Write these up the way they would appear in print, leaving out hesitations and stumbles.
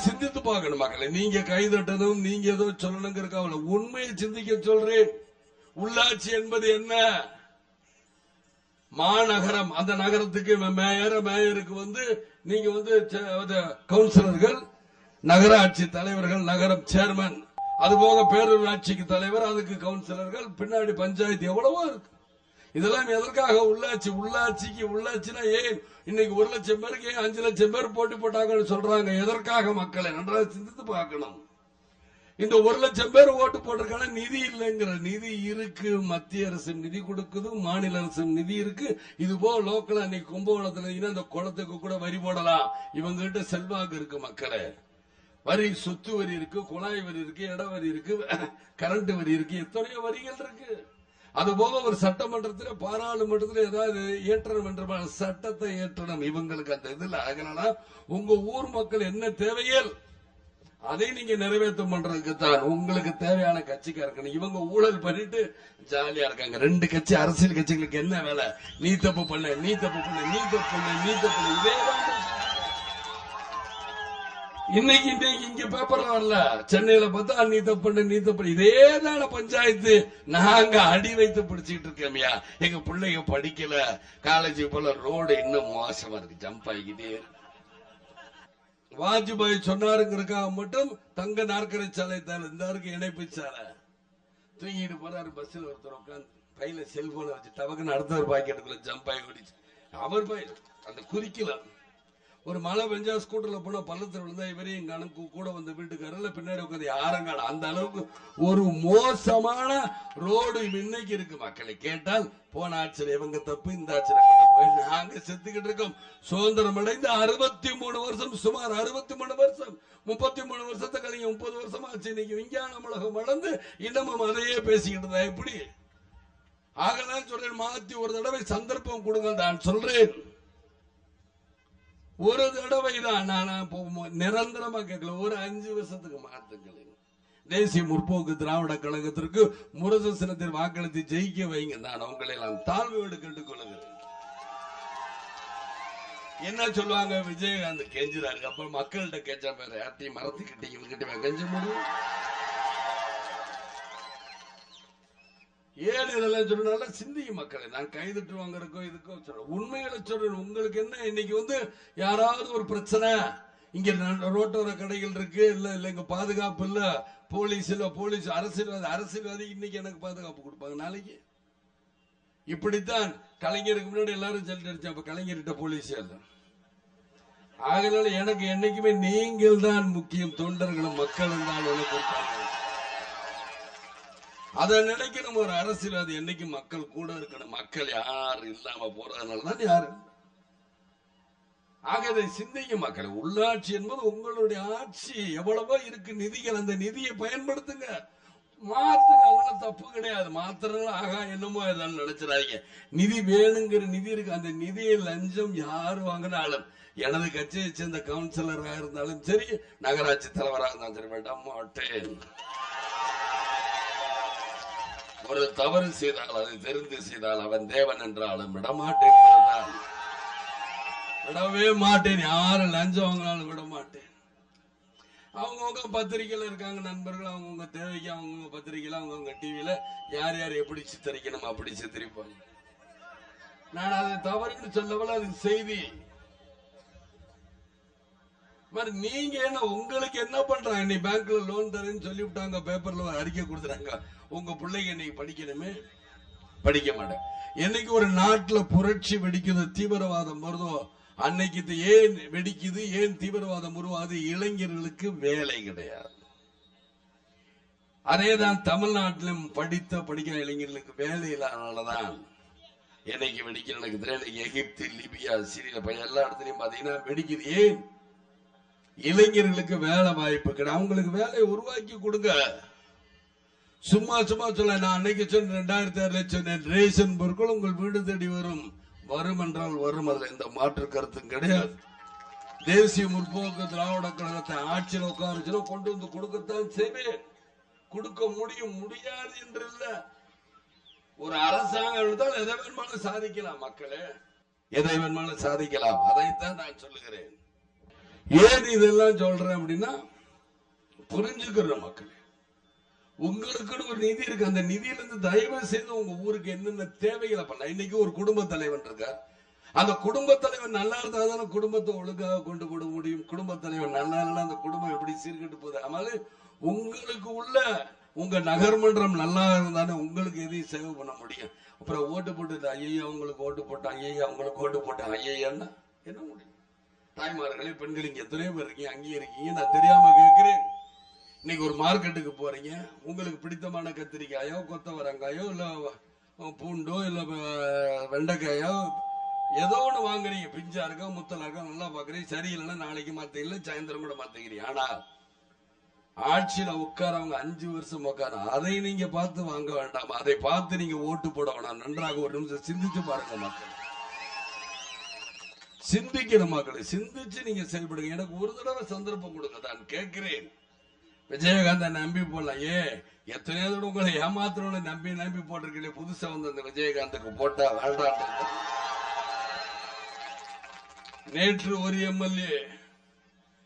சிந்தித்து பார்க்கணும் மக்களை. நீங்க கைதட்டணும், நீங்க ஏதோ சொல்லணுங்கிறக்காக உண்மையை சிந்திக்க சொல்றேன். உள்ளாட்சி என்பது என்ன? மாநகரம், அந்த நகரத்துக்கு மேயருக்கு நீங்க கவுன்சிலர்கள், நகராட்சி தலைவர்கள், நகரம் சேர்மன், அதுபோக பேரூராட்சிக்கு தலைவர், அதுக்கு கவுன்சிலர்கள், பின்னாடி பஞ்சாயத்து, எவ்வளவோ இருக்கு. இதெல்லாம் எதற்காக? உள்ளாட்சினா ஏன் இன்னைக்கு 1 லட்சம் பேருக்கு 5 லட்சம் பேர் போட்டி போட்டாங்கன்னு சொல்றாங்க. எதற்காக? மக்களை நன்றாக சிந்தித்து பார்க்கணும். இந்த 1 லட்சம் பேர் ஓட்டு போட்டிருக்கான நிதி இல்லைங்கிற. நிதி இருக்கு, மத்திய அரசு நிதி கொடுக்குது, மாநில அரசு நிதி இருக்கு. இது போல லோக்கல் அன்னைக்கு கும்பகோணத்துல இந்த குளத்துக்கு கூட வரி போடலாம். இவங்க கிட்ட செல்வாக்கு இருக்கு. மக்களே, வரி, சொத்து வரி இருக்கு, குழாய் வரி இருக்கு, இட வரி இருக்கு, கரண்ட் வரி இருக்கு, எத்தனையோ வரிகள் இருக்கு. அதுபோக ஒரு சட்டமன்றத்தில், பாராளுமன்றத்தில் ஏதாவது ஏற்றணும் என்ற சட்டத்தை ஏற்றணும். இவங்களுக்கு அந்த இதுல ஆகலனா உங்க ஊர் மக்கள் என்ன தேவையில் அதை நீங்க நிறைவேற்ற பண்றதுக்கு தான் உங்களுக்கு தேவையான கட்சிக்காரங்க. இவங்க ஊழல் பண்ணிட்டு ஜாலியா இருக்காங்க. 2 கட்சி, அரசியல் கட்சிகளுக்கு என்ன வேலை? நீ தப்பு பண்ண, நீ தப்பு பண்ண, நீ தப்பு பண்ண, நீ தப்பு பண்ண. இதேதான் இன்னைக்கு இங்க பேப்பர்ல வரல. சென்னையில பார்த்தா நீ தப்பு, நீ தப்பு. இதேதான பஞ்சாயத்து. நாங்க அடி வைத்து பிடிச்சிட்டு இருக்கோம்யா. எங்க பிள்ளைங்க படிக்கல, காலேஜ் போல ரோடு இன்னும் மோசமா இருக்கு, ஜம்ப் ஆகிக்கிட்டே இருக்கு. வாஜ்பாய் சொன்னாருங்கிறக்காக மட்டும் தங்க நாற்கரை சாலை இருந்தாருக்கு, இணைப்பு சாலை தூங்கிட்டு போறாரு. பஸ்ல ஒருத்தர் உட்காந்து பையில செல்போனை வச்சு டவக்குன்னு அடுத்த ஒரு பாக்கெட்டுக்குள்ள ஜம்ப் ஆகி ஓடிச்சு. அவர் பையன் அந்த குறிக்கல. ஒரு மழை பெஞ்சா ஸ்கூட்டர்ல போனா பள்ளத்தில் விழுந்தா இவரையும் கணக்கு கூட வந்த வீட்டுக்காரர்ல பின்னாடி உட்காந்து யாரங்கால. அந்த அளவுக்கு ஒரு மோசமான ரோடு இன்னைக்கு இருக்கு. மக்களை கேட்டால் போன ஆட்சியில் இவங்க தப்பு, இந்த ஆட்சியில் நாங்க செத்துக்கிட்டு இருக்கோம். சுதந்திரம் அடைந்து 63 வருஷம், சுமார் 63 வருஷம், 33 வருஷத்தை கழிங்க 30 வருஷம் ஆச்சு. இன்னைக்கு விஞ்ஞான உலகம் வளர்ந்து இன்னமும் அதையே பேசிக்கிட்டு தான். எப்படி ஆகலாம் சொல்றேன். மாத்தி ஒரு தடவை சந்தர்ப்பம் கொடுங்க நான் சொல்றேன். ஒரு தடவை தான், நான் நிரந்தரமா கேட்கல. ஒரு 5 வருஷத்துக்கு மாத்துக்கள். தேசிய முற்போக்கு திராவிட கழகத்திற்கு முரசனத்தில் வாக்களித்து ஜெயிக்க வைங்க. நான் உங்களை எல்லாம் தாழ்வோடு கேட்டுக் கொள்கிறேன். என்ன சொல்லுவாங்க? விஜயகாந்த் கெஞ்சுறாரு. அப்புறம் மக்கள்கிட்ட கேட்சா பேர் யார்ட்டையும் மரத்துக்கிட்ட இவங்கிட்ட கெஞ்ச முடியும்? ஏன் இதெல்லாம் சொல்றதுனால சிந்திக்க மக்களை. நான் கைதட்டு வாங்குறக்கோ இதுக்கோ சொல்றேன். உண்மைகளை சொல்றேன். உங்களுக்கு என்ன இன்னைக்கு யாராவது ஒரு பிரச்சனை, இங்க ரோட்டோர கடைகள் இருக்கு, இல்ல இங்க பாதுகாப்பு இல்ல, போலீஸ் இல்ல, போலீஸ் அரசியல்வாதி இன்னைக்கு எனக்கு பாதுகாப்பு கொடுப்பாங்க, நாளைக்கு இப்படித்தான். கலைஞருக்கு முன்னாடி எல்லாரும் ஜெல்ட் அடிச்சா, அப்ப கலைஞர்கிட்ட போலீஸ் இல்ல. ஆகையால எனக்கு என்னைக்குமே நீங்கள் தான் முக்கியம். தொண்டர்களும் மக்களும் தான் எனக்கு. அதை நினைக்கணும். ஒரு அரசியல்வாதி என்னைக்கு மக்கள் கூட இருக்கணும். மக்கள் யாரும் இல்லாம போறதுனாலதான் யாரு. ஆக இதை சிந்திக்க மக்கள். உள்ளாட்சி என்பது உங்களுடைய ஆட்சி. எவ்வளவோ இருக்கு நிதிகள், அந்த நிதியை பயன்படுத்துங்க, மாத்துங்க. அதெல்லாம் தப்பு கிடையாது. மாத்திரம் ஆகா என்னமோ ஏதாவது நினைச்சிடாதீங்க. நிதி வேணுங்கிற நிதி இருக்கு. அந்த நிதியை லஞ்சம் யாரு வாங்கினாலும், எனது கட்சியை சேர்ந்த கவுன்சிலராக இருந்தாலும் சரி, நகராட்சி தலைவராக இருந்தாலும் சரி, விட மாட்டேன். ஒரு தவறு செய்தால், அதை தெரிந்து செய்தால், அவன் தேவன் என்றாலும் விடமாட்டேன். விடவே மாட்டேன். யாரு லஞ்சம் வாங்கினாலும் விட மாட்டேன். அவங்கவுங்க பத்திரிகையில இருக்காங்க நண்பர்கள், அவங்கவுங்க தேவைக்கு அவங்கவுங்க பத்திரிகையில, அவங்கவுங்க டிவியில யார் யார் எப்படி சித்தரிக்கணும் அப்படி சித்தரிப்பாங்க. நான் அதை தவறுன்னு சொல்லவல, அது செய்தி. நீங்க என்ன, உங்களுக்கு என்ன பண்றாங்க? நீ பேங்க்ல லோன் தரேன்னு சொல்லிவிட்டாங்க, பேப்பர்ல அறிக்கை கொடுத்துறாங்க. உங்க பிள்ளைங்க இன்னைக்கு படிக்கணுமே, படிக்க மாட்டேன். என்னைக்கு ஒரு நாட்டில் புரட்சி வெடிக்குது, தீவிரவாதம் வருதோ, அன்னைக்கு ஏன் வெடிக்குது, ஏன் தீவிரவாதம் உருவாது? இளைஞர்களுக்கு வேலை கிடையாது. அதேதான் தமிழ்நாட்டிலும் படிக்கிற இளைஞர்களுக்கு வேலை இல்லாதனாலதான் என்னைக்கு வெடிக்கிற. எனக்கு தெரியும், எகிப்து, லிபியா, சிரியா எல்லா இடத்துலயும் பாத்தீங்கன்னா வெடிக்குது. ஏன்? இளைஞர்களுக்கு வேலை வாய்ப்பு கிடையாது. அவங்களுக்கு வேலையை உருவாக்கி கொடுங்க. சும்மா சொல்ல. நான் அன்னைக்கு சொன்ன 2006 சொன்னேன், ரேஷன் பொருட்கள் உங்கள் வீடு தேடி வரும். வரும் என்றால் வரும், அதுல எந்த மாற்று கருத்தும் கிடையாது. தேசிய முற்போக்கு திராவிட கழகத்தை ஆட்சியில் உட்கார கொண்டு வந்து கொடுக்கத்தான் செய்வேன். கொடுக்க முடியும், முடியாது என்று இல்ல. ஒரு அரசாங்கம் இருந்தால் எதை வேணுமாலும் சாதிக்கலாம். மக்களே, எதை வேணுமாலும் சாதிக்கலாம். அதைத்தான் நான் சொல்லுகிறேன். ஏன் இதெல்லாம் சொல்றேன் அப்படின்னா புரிஞ்சுக்கிற மக்கள் உங்களுக்குன்னு ஒரு நிதி இருக்கு. அந்த நிதியில இருந்து தயவு செய்து உங்க ஊருக்கு என்னென்ன தேவைகளை பண்ணலாம். இன்னைக்கு ஒரு குடும்ப தலைவன் இருக்கார். அந்த குடும்ப தலைவன் நல்லா இருந்தா தானே குடும்பத்தை ஒழுங்காக கொண்டு போட முடியும். குடும்ப தலைவன் நல்லா இல்லைன்னா அந்த குடும்பம் எப்படி சீர்கெட்டு போகுது. அதனால உங்களுக்கு உள்ள உங்க நகர்மன்றம் நல்லா இருந்தானே உங்களுக்கு எதையும் சேவை பண்ண முடியும். அப்புறம் ஓட்டு போட்டு ஐயா அவங்களுக்கு ஓட்டு போட்டான், ஐயா அவங்களுக்கு ஓட்டு போட்டான், ஐயான்னா என்ன முடியும்? தாய்மார்களே, பெண்கள் இங்க எத்தனையோ பேர் இருக்கீங்க, அங்கேயே இருக்கீங்க. நான் தெரியாம கேட்கிறேன். இன்னைக்கு ஒரு மார்க்கெட்டுக்கு போறீங்க, உங்களுக்கு பிடித்தமான கத்திரிக்காயோ கொத்தவரங்காயோ இல்ல பூண்டோ இல்ல வெண்டைக்காயோ ஏதோ ஒண்ணு வாங்குறீங்க. பிஞ்சா இருக்கா முத்தலா இருக்கா நல்லா பாக்குறீங்க. சரியில்லைன்னா நாளைக்கு மாத்தீங்களா, சாயந்தரம் கூட மாத்தீங்க. ஆனா ஆட்சியில உட்காரவங்க 5 வருஷம் உட்கார, அதை நீங்க பார்த்து வாங்க வேண்டாம். அதை பார்த்து நீங்க ஓட்டு போட வேணாம். நன்றாக ஒரு நிமிஷம் சிந்திச்சு பாருங்க மக்கள். சிந்திக்கிற மக்களை சிந்திச்சு நீங்க செயல்படுங்க. எனக்கு ஒரு தடவை சந்தர்ப்பம் கொடுங்க தான் கேட்கிறேன். விஜயகாந்த நம்பி போடலாம். எத்தனையோ தடவை உங்களை ஏமாத்துறவங்களை நம்பி நம்பி போட்டிருக்கீங்க. புதுசா வந்து அந்த விஜயகாந்துக்கு போட்டா வேண்டாம். நேற்று ஒரு எம்எல்ஏ,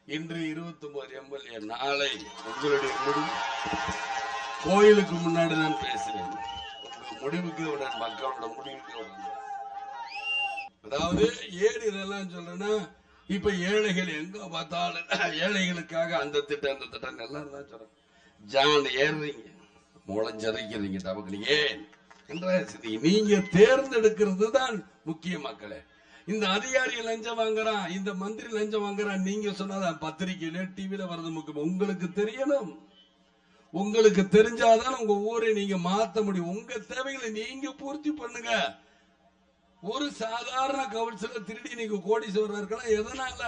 இன்று 29 எம்எல்ஏ. நாளை உங்களுடைய முடிவு. கோயிலுக்கு முன்னாடி தான் பேசுறேன். உங்க முடிவுக்கு மக்களோட முடிவுக்கு. அதாவது ஏன் இதெல்லாம் சொல்றேன்னா, இப்ப ஏழைகள் எங்க பார்த்தாலும் ஏழைகளுக்காக அந்த திட்டம் இந்த திட்டம் எல்லாம் தான் சொல்றேன். ஜான் ஏறுறீங்க, முளைஞ்சரைக்கிறீங்க டபக்கு. ஏன் நீங்க தேர்ந்தெடுக்கிறது தான் முக்கிய. மக்களே, இந்த அதிகாரி லஞ்சம் வாங்குறான், இந்த மந்திரி லஞ்சம் வாங்குறான், நீங்க சொன்னதான் பத்திரிகையில டிவில வர்றது முக்கியம். உங்களுக்கு தெரியணும். உங்களுக்கு தெரிஞ்சாதான் உங்க ஊரை நீங்க மாத்த முடியும். உங்க தேவைகளை நீங்க பூர்த்தி பண்ணுங்க. ஒரு சாதாரண கவுன்சிலர் திருடி நீங்க கோடீஸ்வரர் இருக்கலாம். எதனால?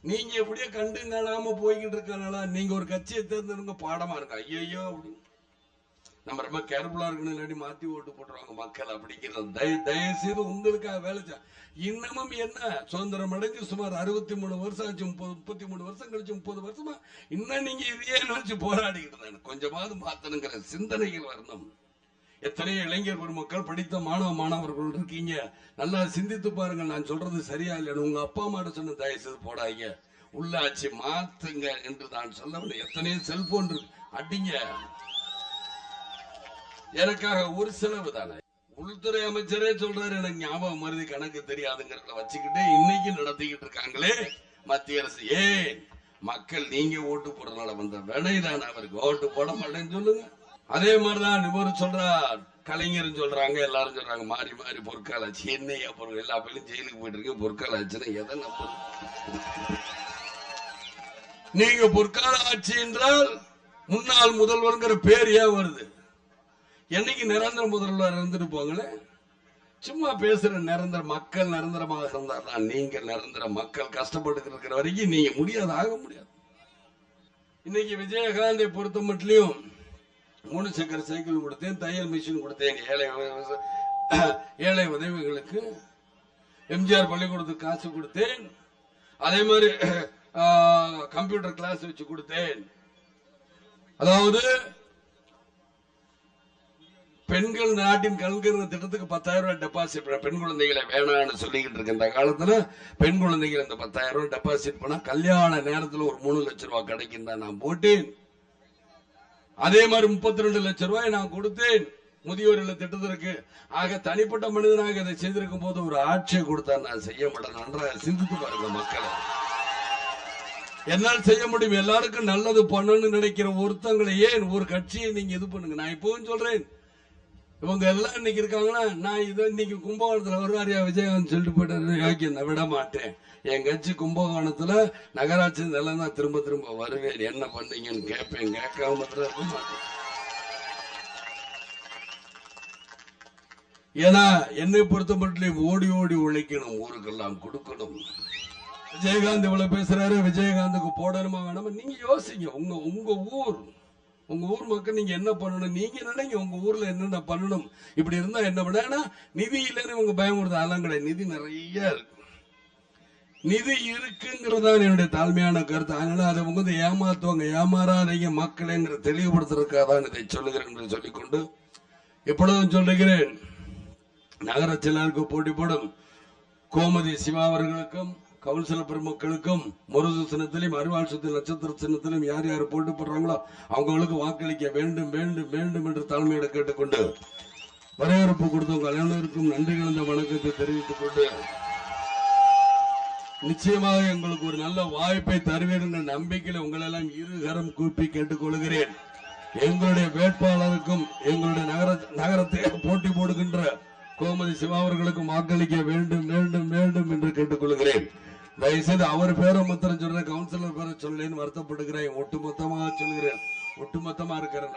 நீங்க எப்படியோ கண்டு காணாம போய்கிட்டு இருக்கனால. நீங்க ஒரு கட்சியை தேர்ந்தெடுங்க, பாடமா இருக்கா. ஐயோ அப்படின்னு நம்ம ரொம்ப கேர்ஃபுல்லா இருக்கணும், இல்லாட்டி மாத்தி ஓட்டு போட்டுருவாங்க மக்கள் அப்படிங்கிறது. தயவுசெய்து உங்களுக்காக வேலை இன்னமும் என்ன சுதந்திரம் அடைஞ்சு சுமார் 63 வருஷம் ஆச்சு. 33 வருஷம் கழிச்சு 30 வருஷமா இன்னும் நீங்க இதையே நினைச்சு போராடிக்கிட்டு இருந்தாங்க. கொஞ்சமாவது மாத்தணுங்கிற சிந்தனைகள் வரணும். எத்தனையோ இளைஞர் பெருமக்கள், படித்த மாணவர்கள் இருக்கீங்க. நல்லா சிந்தித்து பாருங்க. நான் சொல்றது சரியா இல்லைன்னு உங்க அப்பா அம்மா சொன்ன தயவுசெய்து போடாங்க. உள்ளாட்சி மாத்துங்க என்று நான் சொல்ல. எத்தனையோ செல்போன் அடிங்க. எனக்காக ஒரு செலவு தானே. உள்துறை அமைச்சரே சொல்றாரு, எனக்கு ஞாபகம் மருதி கணக்கு தெரியாதுங்கிறத வச்சுக்கிட்டு இன்னைக்கு நடத்திக்கிட்டு இருக்காங்களே மத்திய அரசு. ஏன் மக்கள் நீங்க ஓட்டு போடுறதுனால வந்த வினைதான். அவருக்கு ஓட்டு போட மாட்டேன்னு சொல்லுங்க. அதே மாதிரிதான் இவர் சொல்றார், கலைஞர் சொல்றாங்க, எல்லாரும் சொல்றாங்க மாறி மாறி பொற்கால ஆச்சு. என்னையா பொருள் எல்லா பேரும் ஜெயிலுக்கு போயிட்டு இருக்கு. பொற்கால ஆச்சுன்னா எதை நம்ப? நீங்க பொற்கால ஆட்சி என்றால் முன்னாள் முதல்வர்ங்கிற பேர் ஏன் வருது? என்னைக்கு நிரந்தர முதல்வர் இருந்துட்டு போங்களே. சும்மா பேசுற நிரந்தர மக்கள் நிரந்தரமாக இருந்தாதான் நீங்க நிரந்தர. மக்கள் கஷ்டப்பட்டு இருக்கிற வரைக்கும் நீங்க முடியாது, ஆக முடியாது. இன்னைக்கு விஜயகாந்தை பொறுத்த மட்டும் 3 சக்கர சைக்கிள் கொடுத்தேன், தையல் மிஷின் கொடுத்தேன். ஏழை உதவிகளுக்கு எம்ஜிஆர் பள்ளிக்கூடத்துக்கு காசு கொடுத்தேன். அதே மாதிரி கம்ப்யூட்டர் கிளாஸ் வச்சு கொடுத்தேன். அதாவது பெண்கள் நாட்டின் கல்விங்கிற திட்டத்துக்கு 10,000 ரூபாய் டெபாசிட் பண்ண. பெண் குழந்தைகளை வேணான்னு சொல்லிக்கிட்டு இருக்க இந்த காலத்துல பெண் குழந்தைகள் இந்த 10,000 ரூபாய் டெபாசிட் பண்ணா கல்யாண நேரத்தில் ஒரு 3 லட்சம் ரூபாய் கிடைக்கும் தான் நான் போட்டேன். அதே மாதிரி 32 லட்சம் ரூபாய் நான் கொடுத்தேன் முதியோர் இல்ல திட்டத்திற்கு. ஆக தனிப்பட்ட மனிதனாக இதை செய்திருக்கும் போது ஒரு ஆட்சியை கொடுத்தா நான் செய்ய மாட்டேன். நன்றாக சிந்தித்து பாருங்க மக்களை. என்னால் செய்ய முடியும். எல்லாருக்கும் நல்லது பண்ணணும்னு நினைக்கிற ஒருத்தங்களை ஏன் ஒரு கட்சியை நீங்க இது பண்ணுங்க. நான் இப்பவும் சொல்றேன், இவங்க எல்லாம் இன்னைக்கு இருக்காங்கன்னா, நான் இதை இன்னைக்கு கும்பகோணத்துல வருவாரியா விஜயகாந்த் சொல்லிட்டு போயிட்டு யோக்கியம் நான் விட மாட்டேன். என் கட்சி கும்பகோணத்துல நகராட்சி எல்லாம் தான் திரும்ப திரும்ப வருவேன். என்ன பண்ணீங்கன்னு கேட்பேன். கேட்காம இருக்க மாட்டேன். ஏன்னா என்னை பொறுத்த மட்டும் ஓடி ஓடி உழைக்கணும், ஊருக்கெல்லாம் கொடுக்கணும். விஜயகாந்த் இவ்வளவு பேசுறாரு, விஜயகாந்துக்கு போடணுமா வேணாமா? நீங்க யோசிங்க. உங்க ஊர் மக்கள் நீங்க என்ன பண்ணணும் நீங்க நினைங்க. உங்க ஊர்ல என்னென்ன பண்ணணும். இப்படி இருந்தா என்ன பண்ண நிதி இல்லைன்னு உங்க பயமுறுத்த அலங்கடை. நிதி நிறைய இருக்கு. நிதி இருக்குங்கிறதான் என்னுடைய தாழ்மையான கருத்து. அதனால அதை உங்க ஏமாத்துவாங்க. ஏமாறாதீங்க மக்கள்ங்கிற தெளிவுபடுத்துறதுக்காக தான் இதை சொல்லுகிறேன் என்று சொல்லிக்கொண்டு எப்பொழுதும் சொல்லுகிறேன், நகர செயலாளருக்கு போட்டி போடும் கோமதி சிவா அவர்களுக்கும் கவுன்சிலர் பெருமக்களுக்கும் முரசு சின்னத்திலும் அறிவாள் சுத்தி நட்சத்திர சின்னத்திலும் யார் யார் போட்டு போடுறாங்களோ அவங்களுக்கு வாக்களிக்க வேண்டும் வேண்டும் வேண்டும் என்று தாழ்மையிட கேட்டுக்கொண்டு வரவேற்பு கொடுத்தவங்க அனைவருக்கும் நன்றி கலந்த வணக்கத்தை தெரிவித்துக் கொண்டு நிச்சயமாக எங்களுக்கு ஒரு நல்ல வாய்ப்பை தருவீர் என்ற நம்பிக்கையில் உங்களெல்லாம் இருகரம் கூப்பி கேட்டுக்கொள்கிறேன். எங்களுடைய வேட்பாளருக்கும் எங்களுடைய நகரத்தை போட்டி போடுகின்ற கோமதி சிவா அவர்களுக்கும் வாக்களிக்க வேண்டும் வேண்டும் வேண்டும் என்று கேட்டுக்கொள்கிறேன். தயவுசெய்து அவர் பேரை மாத்திரம் சொல்றேன், கவுன்சிலர் பேரை சொல்லேன்னு வருத்தப்படுகிறேன். ஒட்டுமொத்தமாக சொல்கிறேன், ஒட்டுமொத்தமா இருக்கிறேன்.